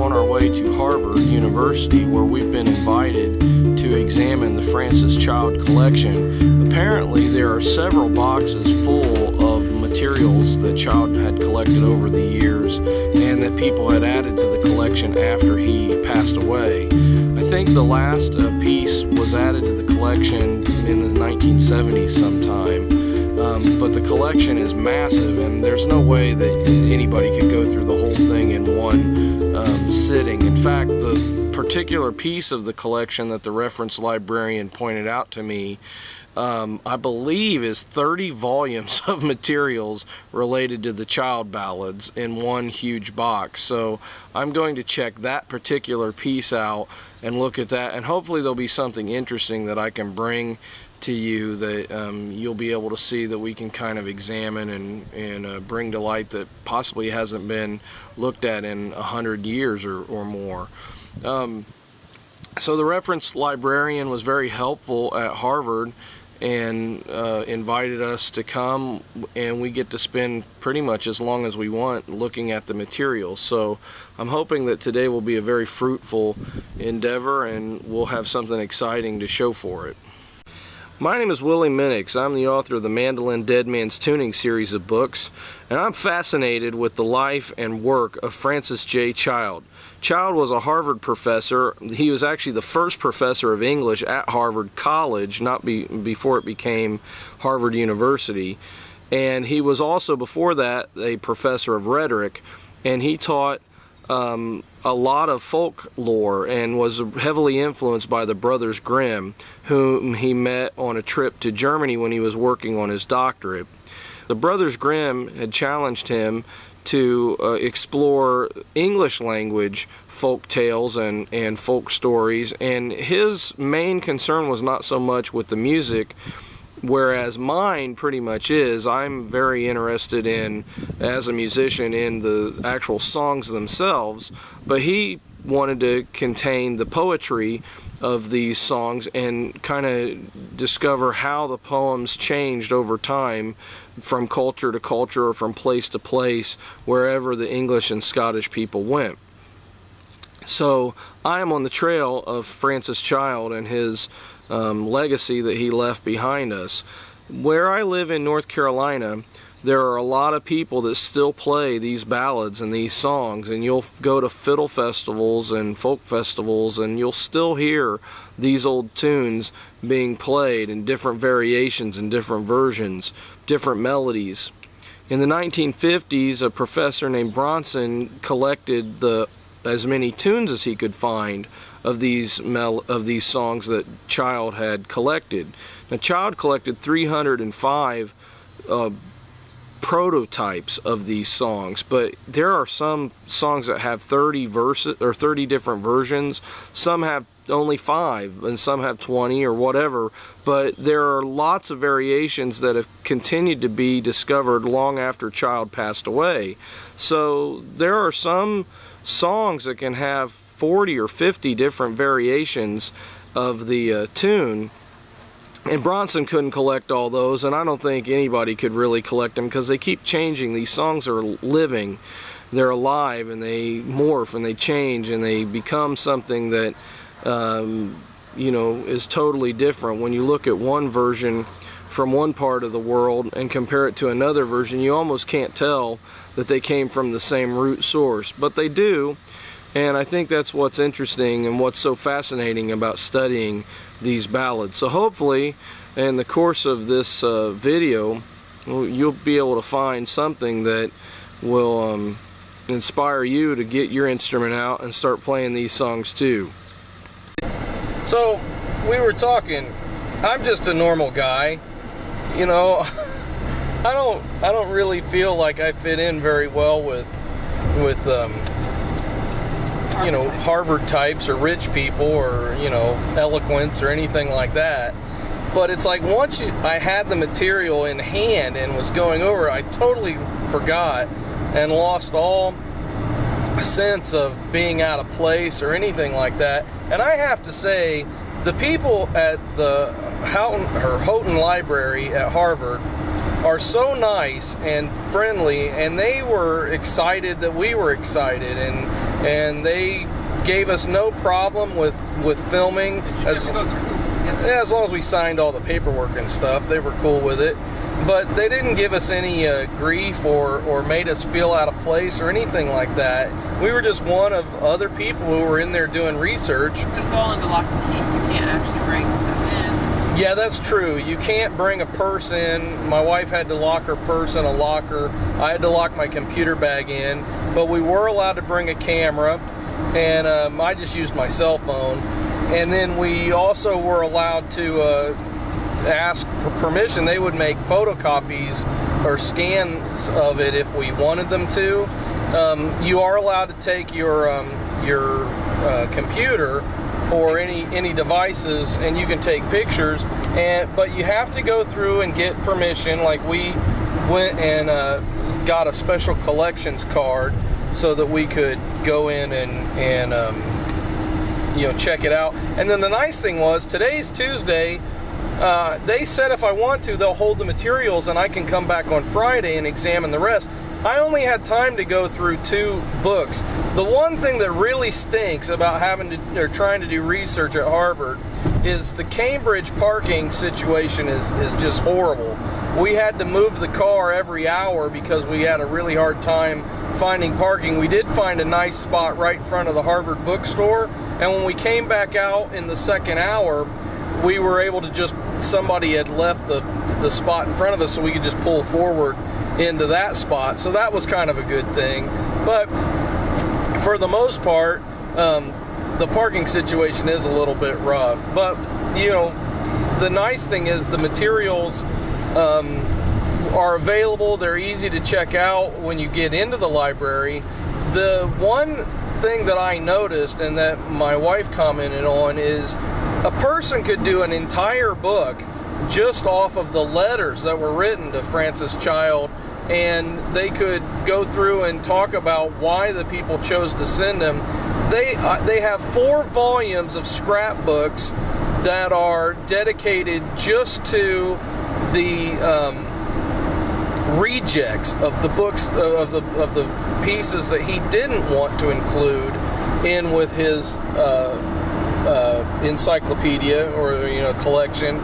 on our way to Harvard University, where we've been invited to examine the Francis Child collection. Apparently there are several boxes full of materials that Child had collected over the years and that people had added to the collection after he passed away. I think the last piece was added to the collection in the 1970s sometime. But the collection is massive, and there's no way that anybody could go through the whole thing in one sitting. In fact, the particular piece of the collection that the reference librarian pointed out to me, I believe is 30 volumes of materials related to the Child Ballads in one huge box. So I'm going to check that particular piece out and look at that, and hopefully there'll be something interesting that I can bring to you that you'll be able to see, that we can kind of examine and bring to light, that possibly hasn't been looked at in 100 years or more. So the reference librarian was very helpful at Harvard and invited us to come, and we get to spend pretty much as long as we want looking at the materials. So I'm hoping that today will be a very fruitful endeavor and we'll have something exciting to show for it. My name is Willie Minix. I'm the author of the Mandolin Dead Man's Tuning series of books, and I'm fascinated with the life and work of Francis J. Child. Child was a Harvard professor. He was actually the first professor of English at Harvard College, before it became Harvard University. And he was also, before that, a professor of rhetoric, and he taught a lot of folklore and was heavily influenced by the Brothers Grimm, whom he met on a trip to Germany when he was working on his doctorate. The Brothers Grimm had challenged him to explore English language folk tales and folk stories, and his main concern was not so much with the music, whereas mine pretty much is. I'm very interested in, as a musician, in the actual songs themselves, but he wanted to contain the poetry of these songs and kind of discover how the poems changed over time from culture to culture or from place to place wherever the English and Scottish people went. So I am on the trail of Francis Child and his legacy that he left behind us. Where I live in North Carolina, there are a lot of people that still play these ballads and these songs, and you'll go to fiddle festivals and folk festivals and you'll still hear these old tunes being played in different variations and different versions, different melodies. In the 1950s, a professor named Bronson collected as many tunes as he could find of these songs that Child had collected. Now, Child collected 305 prototypes of these songs, but there are some songs that have 30 verses or 30 different versions. Some have only 5 and some have 20 or whatever, but there are lots of variations that have continued to be discovered long after Child passed away. So there are some songs that can have 40 or 50 different variations of the tune, and Bronson couldn't collect all those, and I don't think anybody could really collect them because they keep changing. These songs are living, they're alive, and they morph and they change and they become something that is totally different. When you look at one version from one part of the world and compare it to another version, you almost can't tell that they came from the same root source, but they do. And I think that's what's interesting and what's so fascinating about studying these ballads. So hopefully in the course of this video you'll be able to find something that will inspire you to get your instrument out and start playing these songs too. So we were talking, I'm just a normal guy, you know. I don't really feel like I fit in very well with Harvard types or rich people or, eloquence or anything like that. But it's like once I had the material in hand and was going over it, I totally forgot and lost all sense of being out of place or anything like that. And I have to say, the people at the Houghton Library at Harvard are so nice and friendly, and they were excited that we were excited, and and they gave us no problem with filming. As long as we signed all the paperwork and stuff, they were cool with it. But they didn't give us any grief or made us feel out of place or anything like that. We were just one of other people who were in there doing research. But it's all under lock and key. You can't actually bring stuff in. Yeah, that's true. You can't bring a purse in. My wife had to lock her purse in a locker. I had to lock my computer bag in. But we were allowed to bring a camera, and I just used my cell phone. And then we also were allowed to ask for permission. They would make photocopies or scans of it if we wanted them to. You are allowed to take your computer or any devices, and you can take pictures. But you have to go through and get permission. Like, we went and got a special collections card so that we could go in and check it out. And then the nice thing was, today's Tuesday. They said if I want to, they'll hold the materials and I can come back on Friday and examine the rest. I only had time to go through 2 books. The one thing that really stinks about trying to do research at Harvard is the Cambridge parking situation is just horrible. We had to move the car every hour because we had a really hard time finding parking. We did find a nice spot right in front of the Harvard bookstore, and when we came back out in the second hour, we were able to somebody had left the spot in front of us, so we could just pull forward into that spot. So that was kind of a good thing. But for the most part, the parking situation is a little bit rough. But, the nice thing is the materials are available. They're easy to check out when you get into the library. The one thing that I noticed and that my wife commented on is a person could do an entire book just off of the letters that were written to Francis Child, and they could go through and talk about why the people chose to send him. They have 4 volumes of scrapbooks that are dedicated just to the rejects of the books of the pieces that he didn't want to include in with his encyclopedia or collection.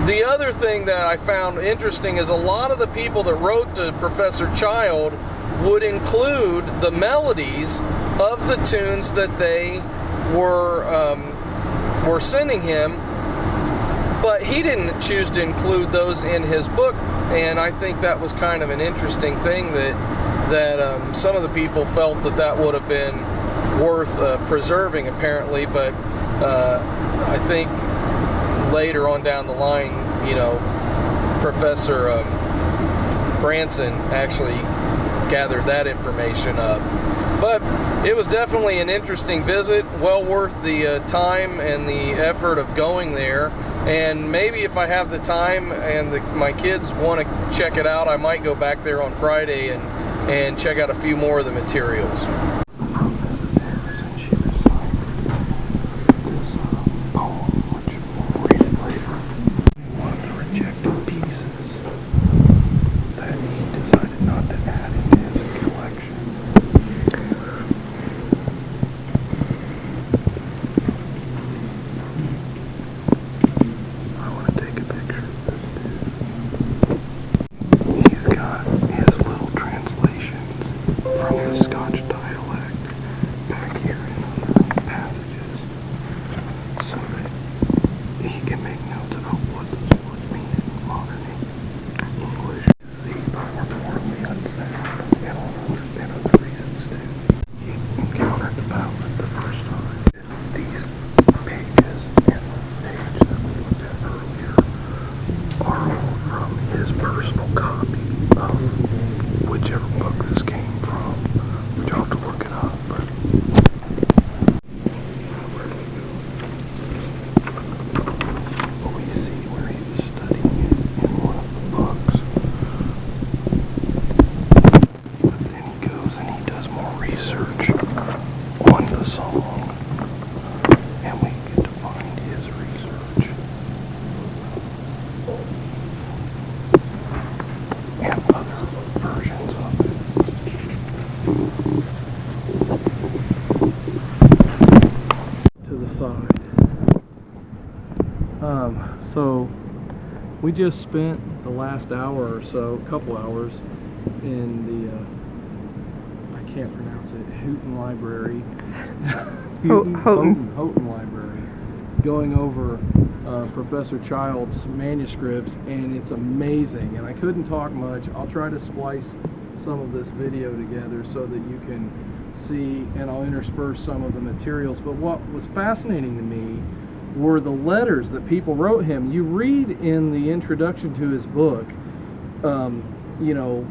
The other thing that I found interesting is a lot of the people that wrote to Professor Child would include the melodies of the tunes that they were sending him, but he didn't choose to include those in his book. And I think that was kind of an interesting thing that some of the people felt that would have been worth preserving, apparently. But I think later on down the line, Professor Branson actually gathered that information up. But it was definitely an interesting visit, well worth the time and the effort of going there. And maybe if I have the time and my kids want to check it out, I might go back there on Friday and check out a few more of the materials. Scotch dialect. So we just spent the last hour or so, couple hours, in the I can't pronounce it, Houghton Library. Houghton Library, going over Professor Child's manuscripts, and it's amazing. And I couldn't talk much. I'll try to splice some of this video together so that you can see, and I'll intersperse some of the materials. But what was fascinating to me were the letters that people wrote him. You read in the introduction to his book, you know,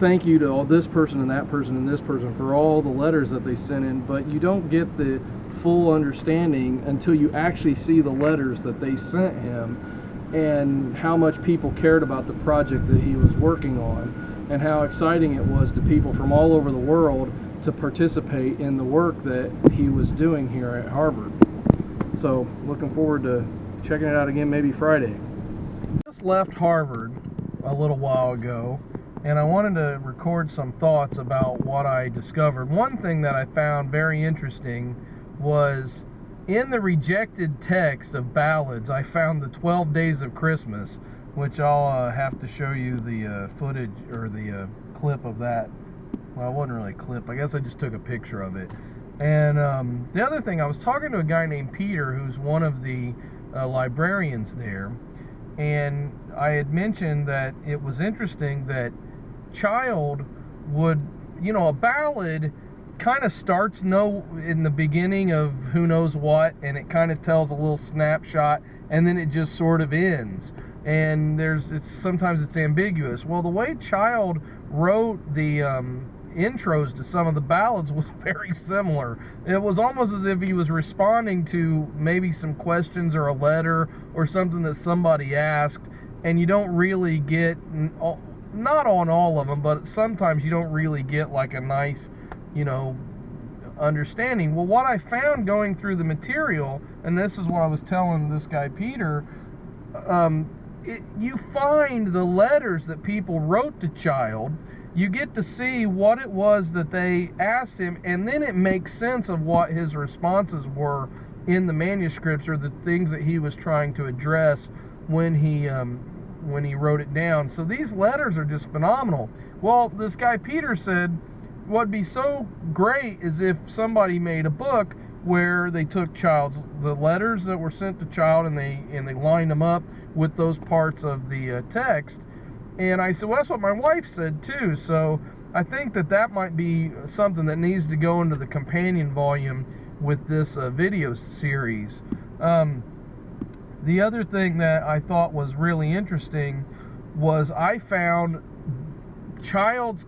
thank you to all this person and that person and this person for all the letters that they sent in, but you don't get the full understanding until you actually see the letters that they sent him, and how much people cared about the project that he was working on, and how exciting it was to people from all over the world to participate in the work that he was doing here at Harvard. So looking forward to checking it out again, maybe Friday. Just left Harvard a little while ago, and I wanted to record some thoughts about what I discovered. One thing that I found very interesting was in the rejected text of ballads, I found the 12 Days of Christmas, which I'll have to show you the footage, or the clip of that. Well, it wasn't really a clip. I guess I just took a picture of it. And the other thing, I was talking to a guy named Peter, who's one of the librarians there, and I had mentioned that it was interesting that Child would, you know, a ballad kind of starts in the beginning of who knows what, and it kind of tells a little snapshot, and then it just sort of ends. And sometimes it's ambiguous. Well, the way Child wrote the intros to some of the ballads was very similar. It was almost as if he was responding to maybe some questions or a letter or something that somebody asked, and you don't really get, not on all of them, but sometimes you don't really get like a nice, you know, understanding. Well, what I found going through the material, and this is what I was telling this guy Peter, you find the letters that people wrote to Child. You get to see what it was that they asked him, and then it makes sense of what his responses were in the manuscripts, or the things that he was trying to address when he wrote it down. So these letters are just phenomenal. Well, this guy Peter said what'd be so great is if somebody made a book where they took the letters that were sent to Child, and they lined them up with those parts of the text. And I said, well, that's what my wife said too. So I think that might be something that needs to go into the companion volume with this video series. The other thing that I thought was really interesting was I found Child's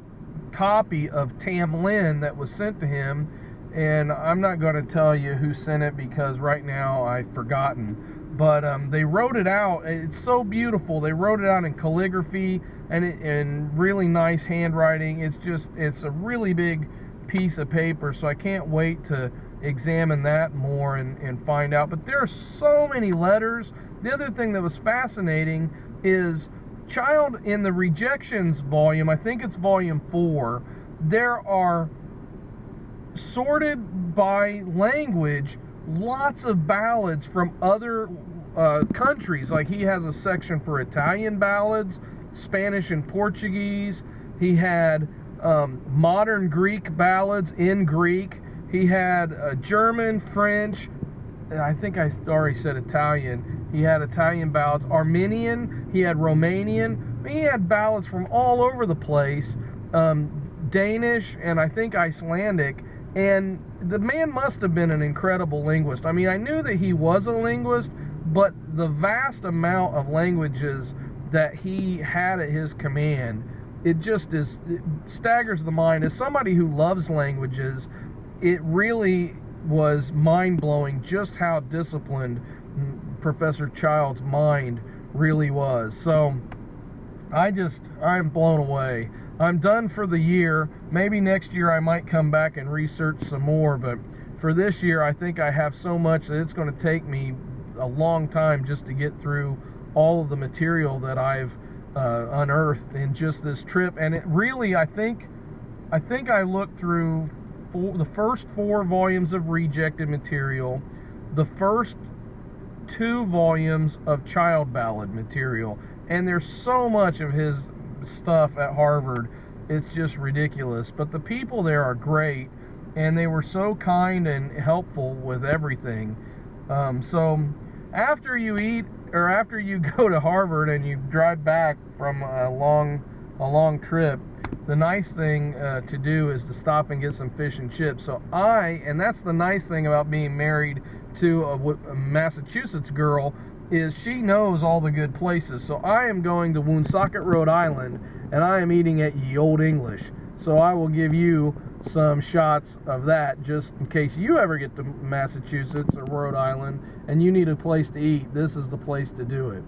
copy of Tam Lin that was sent to him, and I'm not going to tell you who sent it because right now I've forgotten. But they wrote it out. It's so beautiful. They wrote it out in calligraphy and really nice handwriting. It's a really big piece of paper, so I can't wait to examine that more and find out. But there are so many letters. The other thing that was fascinating is Child, in the rejections volume, I think it's volume 4, there are sorted by language lots of ballads from other countries. Like he has a section for Italian ballads, Spanish and Portuguese. He had modern Greek ballads in Greek. He had German, French, I think I already said Italian. He had Italian ballads, Armenian, he had Romanian. He had ballads from all over the place, Danish, and I think Icelandic. And the man must have been an incredible linguist. I mean, I knew that he was a linguist, but the vast amount of languages that he had at his command, it staggers the mind. As somebody who loves languages, it really was mind-blowing just how disciplined Professor Child's mind really was. So I'm blown away. I'm done for the year. Maybe next year I might come back and research some more, but for this year I think I have so much that it's going to take me a long time just to get through all of the material that I've unearthed in just this trip. And it really, I think I looked through the first 4 volumes of rejected material, the first 2 volumes of child ballad material, and there's so much of his stuff at Harvard, it's just ridiculous. But the people there are great, and they were so kind and helpful with everything. So after you eat, or after you go to Harvard and you drive back from a long trip, the nice thing to do is to stop and get some fish and chips. So and that's the nice thing about being married to a Massachusetts girl, is she knows all the good places. So I am going to Woonsocket, Rhode Island, and I am eating at Ye Olde English. So I will give you some shots of that just in case you ever get to Massachusetts or Rhode Island and you need a place to eat. This is the place to do it.